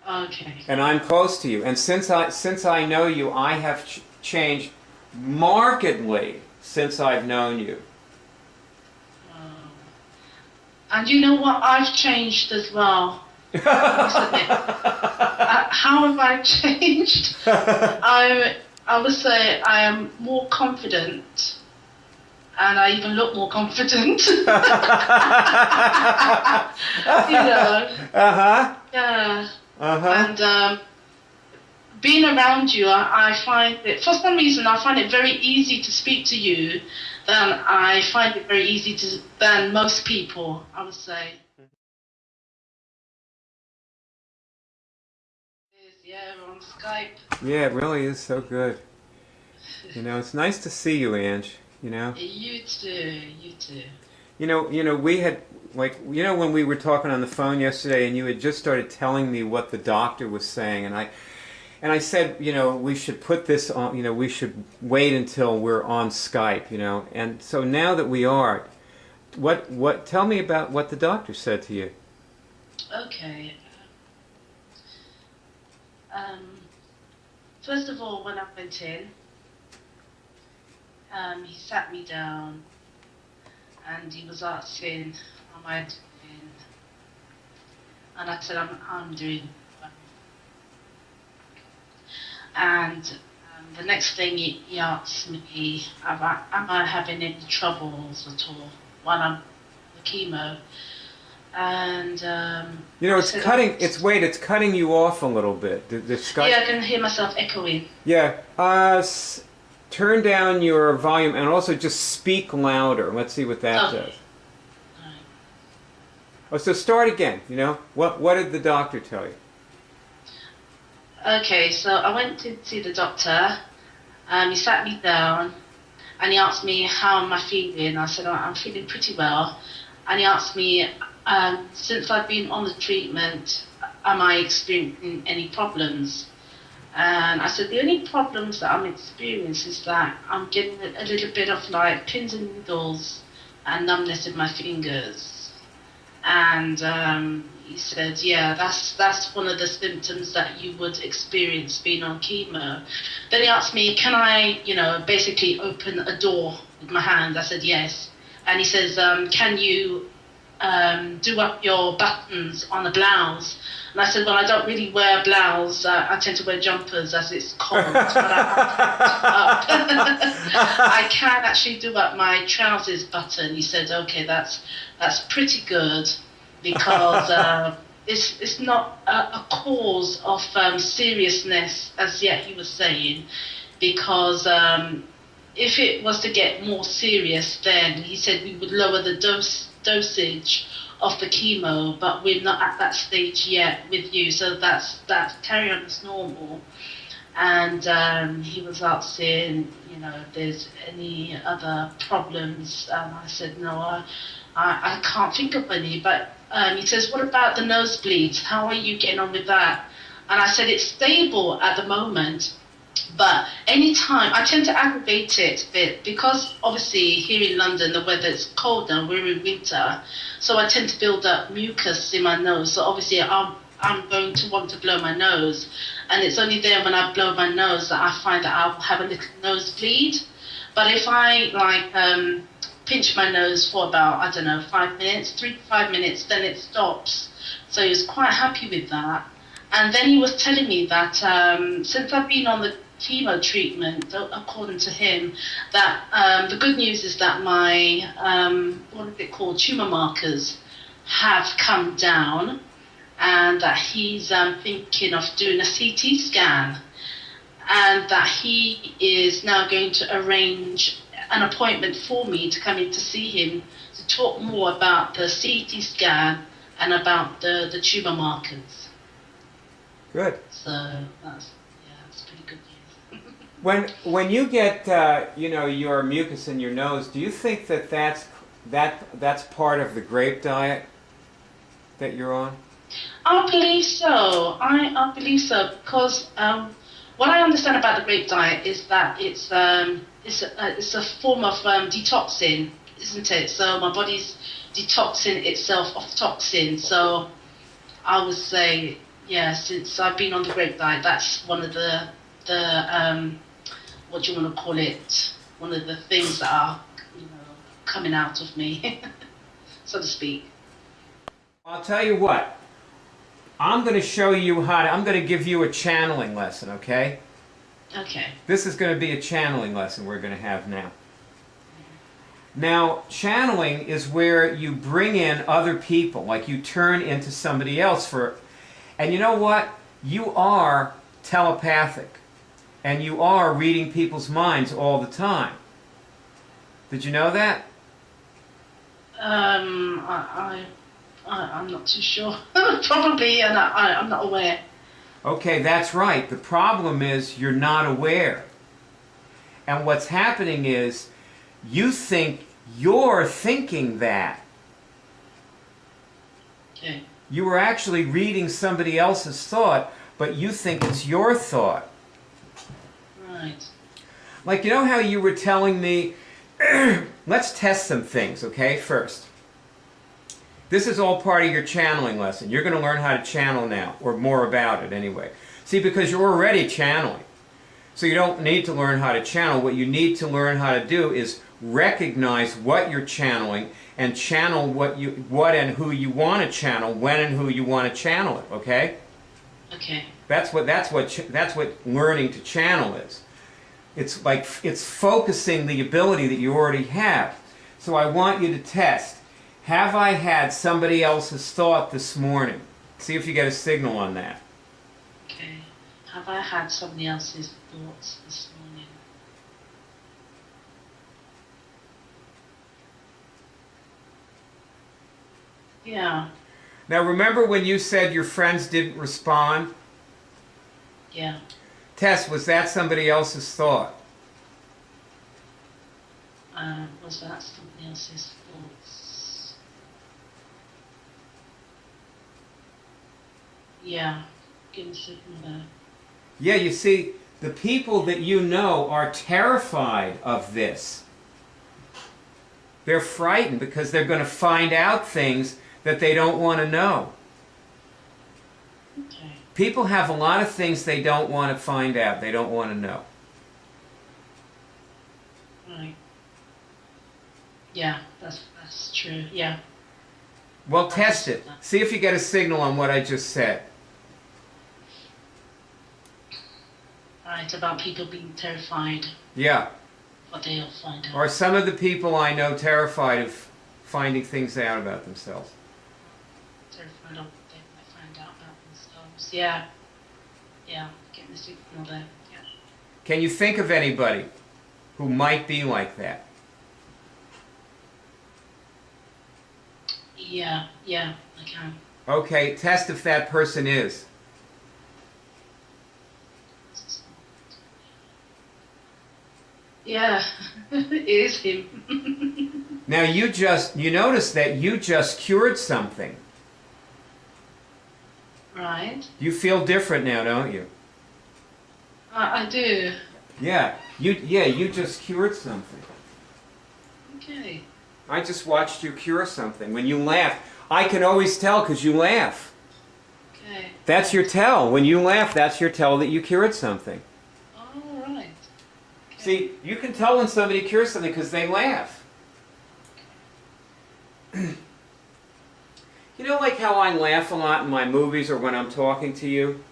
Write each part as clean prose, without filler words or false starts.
Okay. And I'm close to you. And since I know you, I have changed markedly since I've known you. And you know what? I've changed as well. How have I changed? I would say I am more confident, and I even look more confident. You know. Yeah. And being around you, I find it, for some reason, I find it very easy to speak to you than I find it very easy than most people, I would say. Yeah, we're on Skype. Yeah, it really is so good. You know, it's nice to see you, Ange. You know. You too. You too. You know, we had when we were talking on the phone yesterday, and you had just started telling me what the doctor was saying, and I said, you know, we should put this on. You know, we should wait until we're on Skype. You know, and so now that we are, what? Tell me about what the doctor said to you. Okay. First of all, when I went in, he sat me down and he was asking, "How am I doing?" And I said, "I'm doing well." And the next thing he asked me, am I having any troubles at all while I'm on the chemo? And you know, it's cutting. It's cutting you off a little bit. The Skype. Yeah, I can hear myself echoing. Yeah. Turn down your volume and also just speak louder. Let's see what that does. Right. Oh, so start again. You know, what did the doctor tell you? Okay, so I went to see the doctor. He sat me down and he asked me how am I feeling. I said, I'm feeling pretty well. And he asked me, since I've been on the treatment, am I experiencing any problems? And I said, the only problems that I'm experiencing is that I'm getting a little bit of like pins and needles and numbness in my fingers. And he said, yeah, that's one of the symptoms that you would experience being on chemo. Then he asked me, can I, you know, basically open a door with my hand? I said, yes. And he says, can you do up your buttons on the blouse? And I said, well, I don't really wear a blouse. I tend to wear jumpers as it's cold. But I can actually do up my trousers button. He said, okay, that's pretty good because it's not a cause of seriousness as yet, he was saying, because if it was to get more serious, then he said we would lower the dosage of the chemo, but we're not at that stage yet with you, so that's carry on as normal. And he was asking, you know, if there's any other problems. I said, no, I can't think of any. But he says, what about the nosebleeds? How are you getting on with that? And I said, it's stable at the moment. But anytime, I tend to aggravate it a bit because obviously here in London the weather is cold now, we're in winter, so I tend to build up mucus in my nose. So obviously I'm going to want to blow my nose, and it's only then when I blow my nose that I find that I'll have a little nosebleed. But if I pinch my nose for about, I don't know, 5 minutes, 3 to 5 minutes, then it stops. So he was quite happy with that. And then he was telling me that since I've been on the chemo treatment, according to him, that the good news is that my, what is it called, tumor markers have come down, and that he's thinking of doing a CT scan, and that he is now going to arrange an appointment for me to come in to see him to talk more about the CT scan and about the tumor markers. Good. So that's pretty good news. When you get you know, your mucus in your nose, do you think that's part of the grape diet that you're on? I believe so. I believe so because what I understand about the grape diet is that it's a form of detoxing, isn't it? So my body's detoxing itself of toxins. So I would say yeah, since I've been on the Great Diet, that's one of the what do you want to call it? One of the things that are, coming out of me, so to speak. I'll tell you what. I'm going to show you how to, I'm going to give you a channeling lesson, okay? Okay. This is going to be a channeling lesson we're going to have now. Now, channeling is where you bring in other people, like you turn into somebody else for, and you know what? You are telepathic, and you are reading people's minds all the time. Did you know that? I'm not too sure. Probably, and I'm not aware. Okay, that's right. The problem is you're not aware. And what's happening is you think you're thinking that. Okay. You were actually reading somebody else's thought, but you think it's your thought. Right. Like, you know how you were telling me, let's test some things, okay, first. This is all part of your channeling lesson. You're going to learn how to channel now, or more about it anyway. See, because you're already channeling. So you don't need to learn how to channel. What you need to learn how to do is recognize what you're channeling and channel what and who you want to channel, when and who you want to channel it, okay? Okay. That's what learning to channel is. It's like it's focusing the ability that you already have. So I want you to test. Have I had somebody else's thought this morning? See if you get a signal on that. Okay. Have I had somebody else's thoughts this morning? Yeah. Now remember when you said your friends didn't respond? Yeah. Tess, was that somebody else's thought? Was that somebody else's thoughts? Yeah. Give me a signal there. Yeah, you see, the people that you know are terrified of this. They're frightened because they're going to find out things that they don't want to know. Okay. People have a lot of things they don't want to find out, they don't want to know. Right. Yeah, that's true. Yeah. Well, test it. See if you get a signal on what I just said. Right, about people being terrified Yeah. what they'll find out. Are some of the people I know terrified of finding things out about themselves? Terrified of what they might find out about themselves. Yeah. Yeah, getting the signal there. Yeah. Can you think of anybody who might be like that? Yeah, I can. Okay, test if that person is. Yeah, it is him. Now you notice that you just cured something. Right. You feel different now, don't you? I do. Yeah, you just cured something. Okay. I just watched you cure something. When you laugh, I can always tell because you laugh. Okay. That's your tell. When you laugh, that's your tell that you cured something. All right. Okay. See, you can tell when somebody cures something because they laugh. You know, like how I laugh a lot in my movies or when I'm talking to you?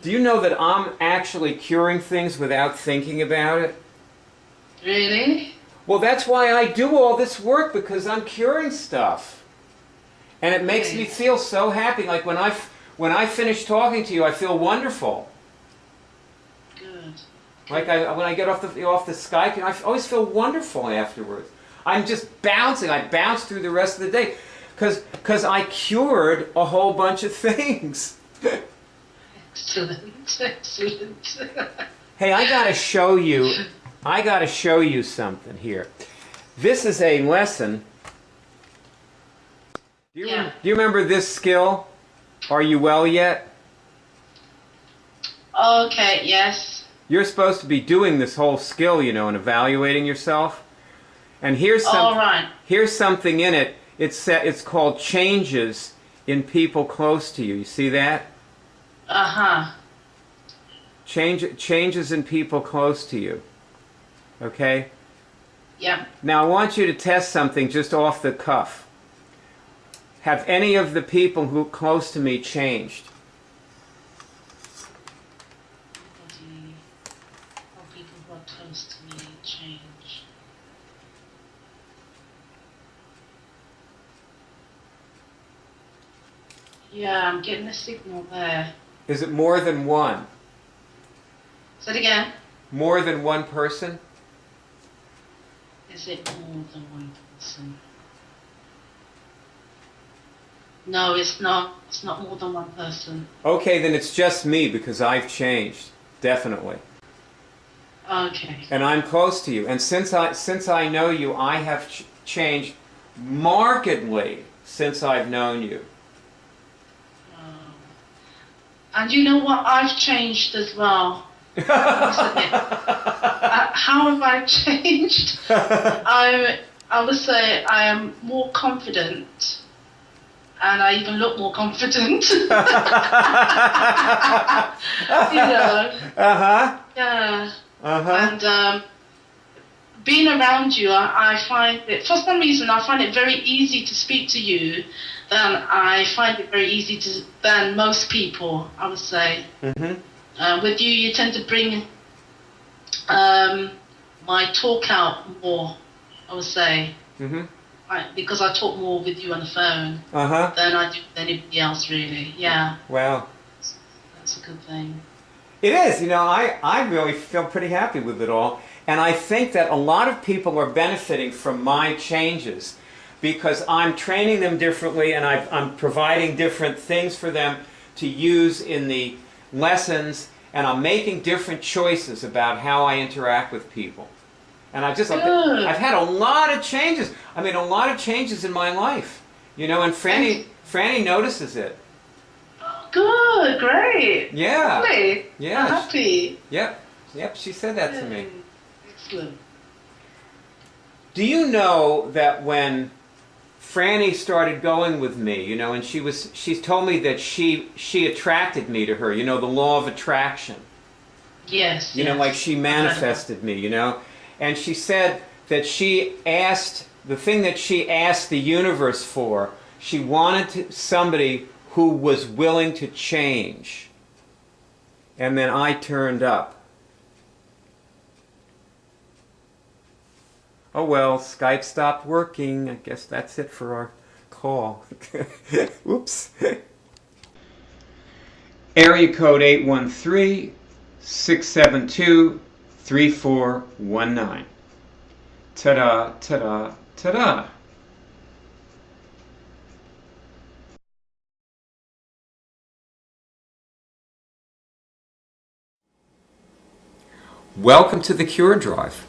Do you know that I'm actually curing things without thinking about it? Really? Well, that's why I do all this work, because I'm curing stuff. And it makes me feel so happy. Like when I finish talking to you, I feel wonderful. Good. Like when I get off the Skype, I always feel wonderful afterwards. I'm just bouncing. I bounce through the rest of the day because I cured a whole bunch of things. Excellent. Excellent. Hey, I gotta show you something here. This is a lesson. Do you remember this skill? Are you well yet? Okay, yes. You're supposed to be doing this whole skill, you know, and evaluating yourself. And here's something in it. It's called changes in people close to you. You see that? Uh-huh. Changes in people close to you. Okay? Yeah. Now I want you to test something just off the cuff. Have any of the people who close to me changed? Anybody or people who are close to me change? Yeah, I'm getting a signal there. Is it more than one? Say it again. More than one person? Is it more than one person? No, it's not. It's not more than one person. Okay, then it's just me because I've changed. Definitely. Okay. And I'm close to you. And since I know you, I have changed markedly since I've known you. And you know what? I've changed as well. How have I changed? I would say I am more confident, and I even look more confident. You know. Uh-huh. Yeah. Uh-huh. And being around you, I find it, for some reason, I find it very easy to speak to you than I find it very easy than most people, I would say. Mm-hmm. With you, you tend to bring my talk out more, I would say. Mm-hmm. Because I talk more with you on the phone Uh-huh. than I do with anybody else, really. Yeah. Wow. That's a good thing. It is. You know, I really feel pretty happy with it all. And I think that a lot of people are benefiting from my changes because I'm training them differently and I'm providing different things for them to use in the lessons, and I'm making different choices about how I interact with people. And I've had a lot of changes. I mean, a lot of changes in my life. You know, and Franny notices it. Good, great. Yeah. Really? Yeah. I'm happy. Yep, she said that to me. Excellent. Do you know that when Franny started going with me, you know, and she told me that she attracted me to her, you know, the law of attraction. Yes. You know, like she manifested me, you know. And she said that the thing that she asked the universe for, she wanted somebody who was willing to change. And then I turned up. Oh well, Skype stopped working. I guess that's it for our call. Oops. Area code 813-672-3419. Ta-da, ta-da, ta-da. Welcome to the Cure Drive.